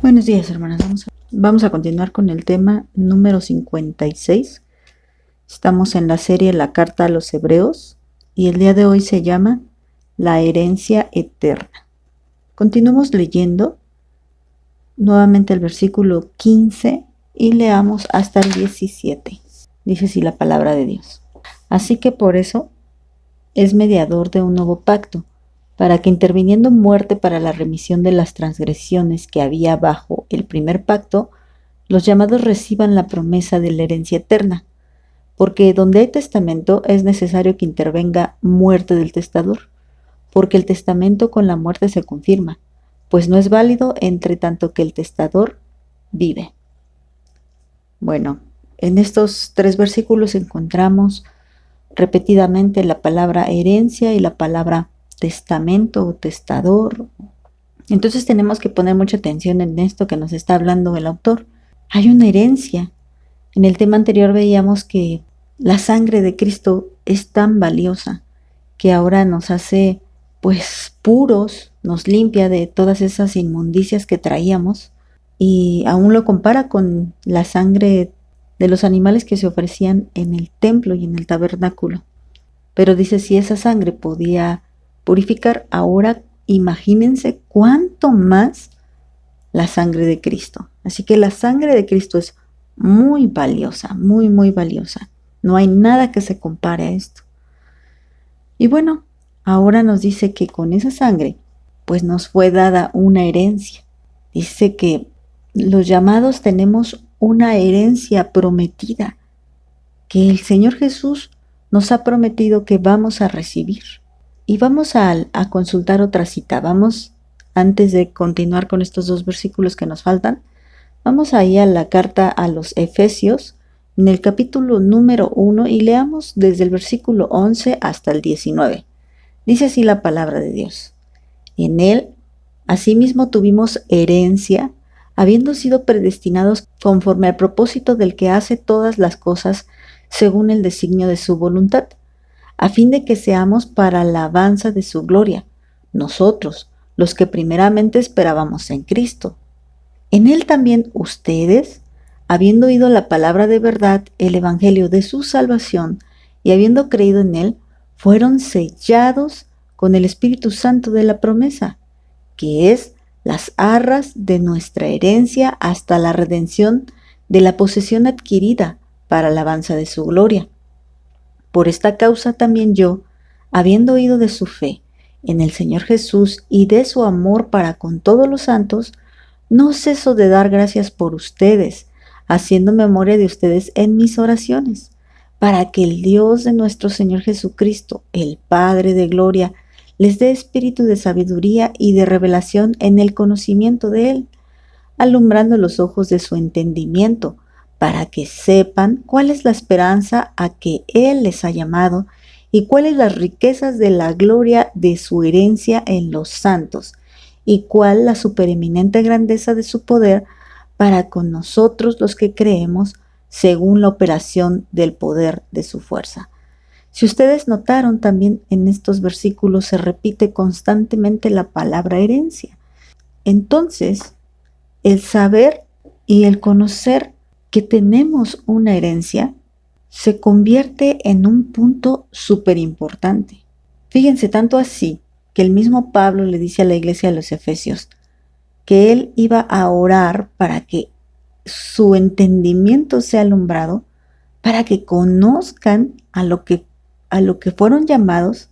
Buenos días, hermanas. Vamos a continuar con el tema número 56. Estamos en la serie La Carta a los Hebreos y el día de hoy se llama La herencia eterna. Continuamos leyendo nuevamente el versículo 15 y leamos hasta el 17. Dice así la palabra de Dios. Así que por eso es mediador de un nuevo pacto, para que interviniendo muerte para la remisión de las transgresiones que había bajo el primer pacto, los llamados reciban la promesa de la herencia eterna, porque donde hay testamento es necesario que intervenga muerte del testador, porque el testamento con la muerte se confirma, pues no es válido entre tanto que el testador vive. Bueno, en estos 3 versículos encontramos repetidamente la palabra herencia y la palabra testamento o testador. Entonces tenemos que poner mucha atención en esto que nos está hablando el autor. Hay una herencia. En el tema anterior veíamos que la sangre de Cristo es tan valiosa que ahora nos hace pues puros, nos limpia de todas esas inmundicias que traíamos y aún lo compara con la sangre de los animales que se ofrecían en el templo y en el tabernáculo. Pero dice, si esa sangre podía purificar, ahora imagínense cuánto más la sangre de Cristo. Así que la sangre de Cristo es muy valiosa, muy, muy valiosa. No hay nada que se compare a esto. Y bueno, ahora nos dice que con esa sangre, pues nos fue dada una herencia. Dice que los llamados tenemos una herencia prometida, que el Señor Jesús nos ha prometido que vamos a recibir. Y vamos a consultar otra cita. Vamos, antes de continuar con estos 2 versículos que nos faltan, vamos ahí a la carta a los Efesios, en el capítulo número 1, y leamos desde el versículo 11 hasta el 19. Dice así la palabra de Dios. En él, asimismo tuvimos herencia, habiendo sido predestinados conforme al propósito del que hace todas las cosas según el designio de su voluntad, a fin de que seamos para la alabanza de su gloria, nosotros, los que primeramente esperábamos en Cristo. En él también ustedes, habiendo oído la palabra de verdad, el evangelio de su salvación, y habiendo creído en él, fueron sellados con el Espíritu Santo de la promesa, que es las arras de nuestra herencia hasta la redención de la posesión adquirida para alabanza de su gloria. Por esta causa también yo, habiendo oído de su fe en el Señor Jesús y de su amor para con todos los santos, no ceso de dar gracias por ustedes, haciendo memoria de ustedes en mis oraciones, para que el Dios de nuestro Señor Jesucristo, el Padre de gloria, les dé espíritu de sabiduría y de revelación en el conocimiento de Él, alumbrando los ojos de su entendimiento, para que sepan cuál es la esperanza a que Él les ha llamado y cuáles las riquezas de la gloria de su herencia en los santos y cuál la supereminente grandeza de su poder para con nosotros los que creemos según la operación del poder de su fuerza. Si ustedes notaron, también en estos versículos se repite constantemente la palabra herencia. Entonces, el saber y el conocer que tenemos una herencia se convierte en un punto súper importante. Fíjense, tanto así que el mismo Pablo le dice a la iglesia de los Efesios que él iba a orar para que su entendimiento sea alumbrado, para que conozcan a lo que fueron llamados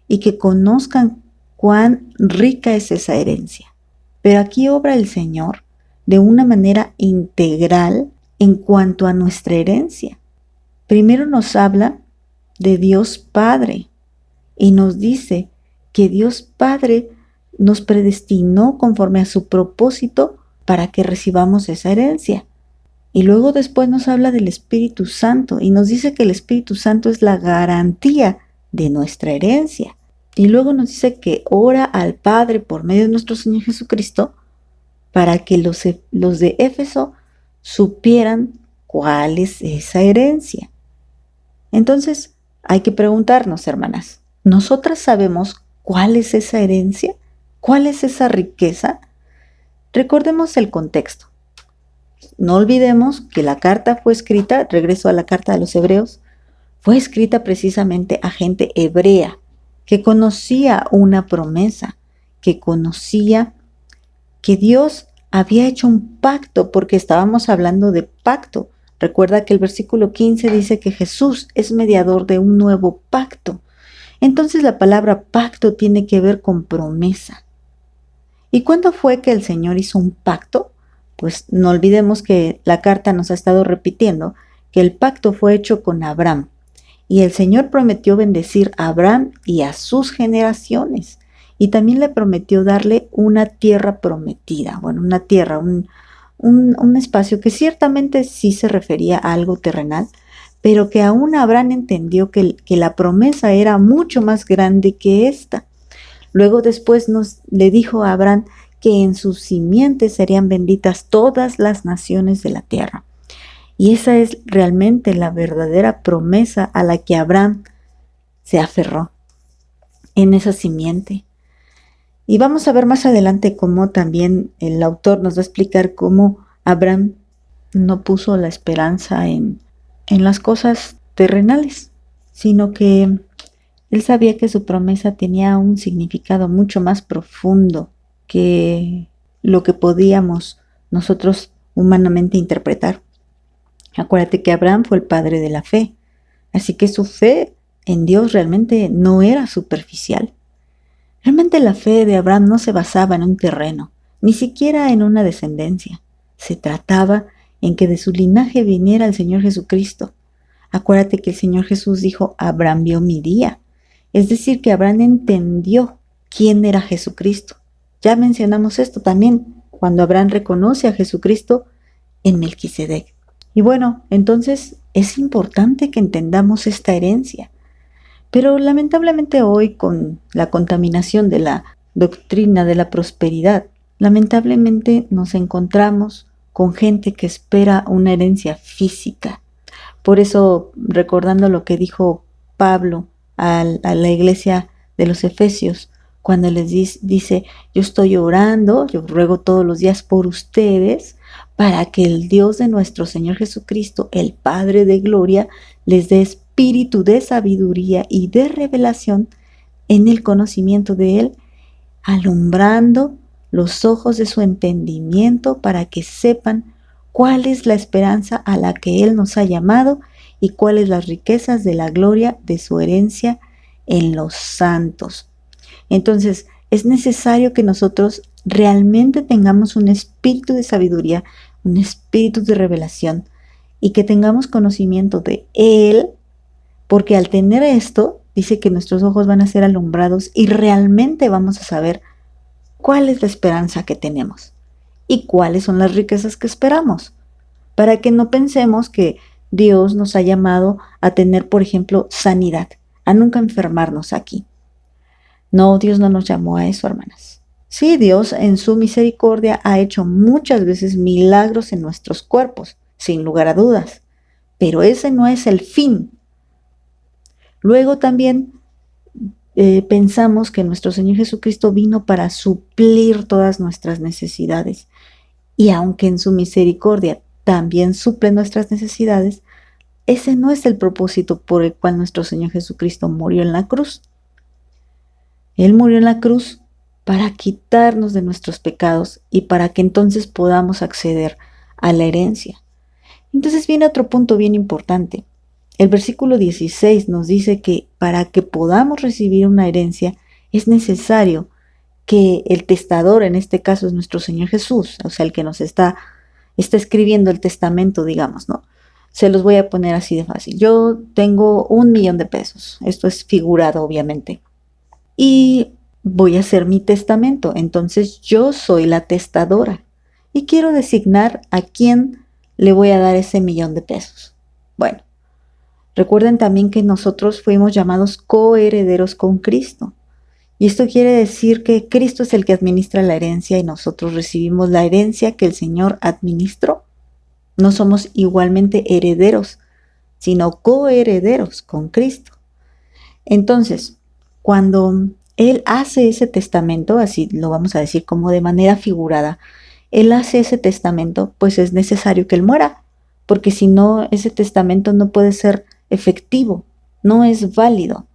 y que conozcan cuán rica es esa herencia. Pero aquí obra el Señor de una manera integral en cuanto a nuestra herencia. Primero nos habla de Dios Padre y nos dice que Dios Padre nos predestinó conforme a su propósito para que recibamos esa herencia. Y luego después nos habla del Espíritu Santo y nos dice que el Espíritu Santo es la garantía de nuestra herencia. Y luego nos dice que ora al Padre por medio de nuestro Señor Jesucristo para que los de Éfeso supieran cuál es esa herencia. Entonces, hay que preguntarnos, hermanas, ¿nosotras sabemos cuál es esa herencia? ¿Cuál es esa riqueza? Recordemos el contexto. No olvidemos que la carta fue escrita, regreso a la carta de los Hebreos, fue escrita precisamente a gente hebrea que conocía una promesa, que conocía que Dios había hecho un pacto, porque estábamos hablando de pacto. Recuerda que el versículo 15 dice que Jesús es mediador de un nuevo pacto. Entonces la palabra pacto tiene que ver con promesa. ¿Y cuándo fue que el Señor hizo un pacto? Pues no olvidemos que la carta nos ha estado repitiendo que el pacto fue hecho con Abraham. Y el Señor prometió bendecir a Abraham y a sus generaciones. Y también le prometió darle una tierra prometida. Bueno, una tierra, un espacio que ciertamente sí se refería a algo terrenal, pero que aún Abraham entendió que la promesa era mucho más grande que esta. Luego después le dijo a Abraham que en sus simientes serían benditas todas las naciones de la tierra. Y esa es realmente la verdadera promesa a la que Abraham se aferró, en esa simiente. Y vamos a ver más adelante cómo también el autor nos va a explicar cómo Abraham no puso la esperanza en las cosas terrenales, sino que él sabía que su promesa tenía un significado mucho más profundo que lo que podíamos nosotros humanamente interpretar. Acuérdate que Abraham fue el padre de la fe, así que su fe en Dios realmente no era superficial. Realmente la fe de Abraham no se basaba en un terreno, ni siquiera en una descendencia. Se trataba en que de su linaje viniera el Señor Jesucristo. Acuérdate que el Señor Jesús dijo, Abraham vio mi día. Es decir, que Abraham entendió quién era Jesucristo. Ya mencionamos esto también, cuando Abraham reconoce a Jesucristo en Melquisedec. Y bueno, entonces es importante que entendamos esta herencia. Pero lamentablemente hoy, con la contaminación de la doctrina de la prosperidad, lamentablemente nos encontramos con gente que espera una herencia física. Por eso, recordando lo que dijo Pablo a la iglesia de los Efesios, cuando les dice, yo estoy orando, yo ruego todos los días por ustedes, para que el Dios de nuestro Señor Jesucristo, el Padre de gloria, les dé espíritu de sabiduría y de revelación en el conocimiento de Él, alumbrando los ojos de su entendimiento para que sepan cuál es la esperanza a la que Él nos ha llamado y cuáles las riquezas de la gloria de su herencia en los santos. Entonces, es necesario que nosotros realmente tengamos un espíritu de sabiduría, un espíritu de revelación y que tengamos conocimiento de Él, porque al tener esto, dice que nuestros ojos van a ser alumbrados y realmente vamos a saber cuál es la esperanza que tenemos y cuáles son las riquezas que esperamos, para que no pensemos que Dios nos ha llamado a tener, por ejemplo, sanidad, a nunca enfermarnos aquí. No, Dios no nos llamó a eso, hermanas. Sí, Dios en su misericordia ha hecho muchas veces milagros en nuestros cuerpos, sin lugar a dudas, pero ese no es el fin. Luego también pensamos que nuestro Señor Jesucristo vino para suplir todas nuestras necesidades. Y aunque en su misericordia también suple nuestras necesidades, ese no es el propósito por el cual nuestro Señor Jesucristo murió en la cruz. Él murió en la cruz para quitarnos de nuestros pecados y para que entonces podamos acceder a la herencia. Entonces viene otro punto bien importante. El versículo 16 nos dice que para que podamos recibir una herencia es necesario que el testador, en este caso es nuestro Señor Jesús, o sea, el que nos está escribiendo el testamento, digamos, ¿no? Se los voy a poner así de fácil. Yo tengo 1,000,000 de pesos. Esto es figurado, obviamente. Y voy a hacer mi testamento. Entonces yo soy la testadora. Y quiero designar a quién le voy a dar ese 1,000,000 de pesos. Bueno, recuerden también que nosotros fuimos llamados coherederos con Cristo. Y esto quiere decir que Cristo es el que administra la herencia y nosotros recibimos la herencia que el Señor administró. No somos igualmente herederos, sino coherederos con Cristo. Entonces, cuando Él hace ese testamento, así lo vamos a decir como de manera figurada, Él hace ese testamento, pues es necesario que Él muera, porque si no, ese testamento no puede ser efectivo, no es válido.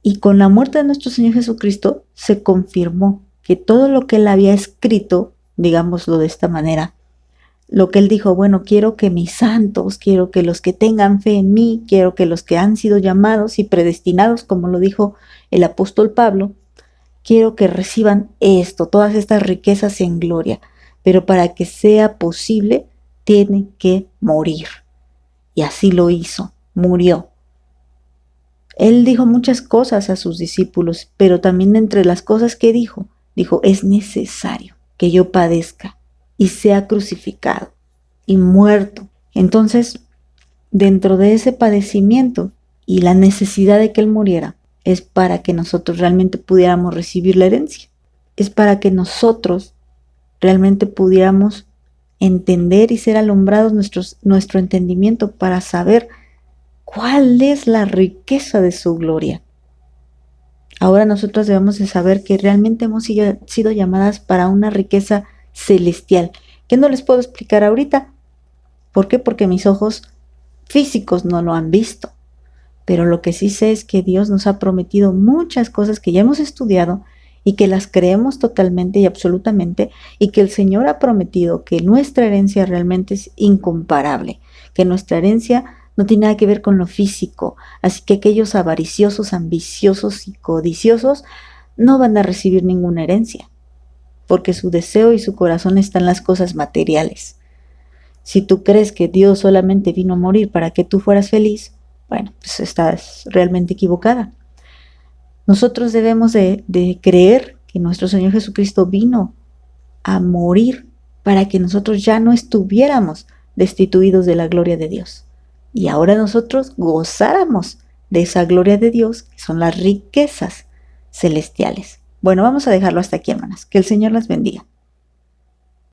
Y con la muerte de nuestro Señor Jesucristo se confirmó que todo lo que Él había escrito, digámoslo de esta manera, lo que Él dijo, bueno, quiero que mis santos, quiero que los que tengan fe en mí, quiero que los que han sido llamados y predestinados, como lo dijo el apóstol Pablo, quiero que reciban esto, todas estas riquezas en gloria, pero para que sea posible, tiene que morir. Y así lo hizo, murió. Él dijo muchas cosas a sus discípulos, pero también entre las cosas que dijo, es necesario que yo padezca y sea crucificado y muerto. Entonces, dentro de ese padecimiento y la necesidad de que Él muriera, es para que nosotros realmente pudiéramos recibir la herencia. Es para que nosotros realmente pudiéramos entender y ser alumbrados nuestro entendimiento para saber cuál es la riqueza de su gloria. Ahora nosotros debemos de saber que realmente hemos sido llamadas para una riqueza celestial, que no les puedo explicar ahorita. ¿Por qué? Porque mis ojos físicos no lo han visto. Pero lo que sí sé es que Dios nos ha prometido muchas cosas que ya hemos estudiado y que las creemos totalmente y absolutamente, y que el Señor ha prometido que nuestra herencia realmente es incomparable, que nuestra herencia no tiene nada que ver con lo físico. Así que aquellos avariciosos, ambiciosos y codiciosos no van a recibir ninguna herencia, porque su deseo y su corazón están en las cosas materiales. Si tú crees que Dios solamente vino a morir para que tú fueras feliz, bueno, pues estás realmente equivocada. Nosotros debemos de creer que nuestro Señor Jesucristo vino a morir para que nosotros ya no estuviéramos destituidos de la gloria de Dios. Y ahora nosotros gozáramos de esa gloria de Dios, que son las riquezas celestiales. Bueno, vamos a dejarlo hasta aquí, hermanas. Que el Señor las bendiga.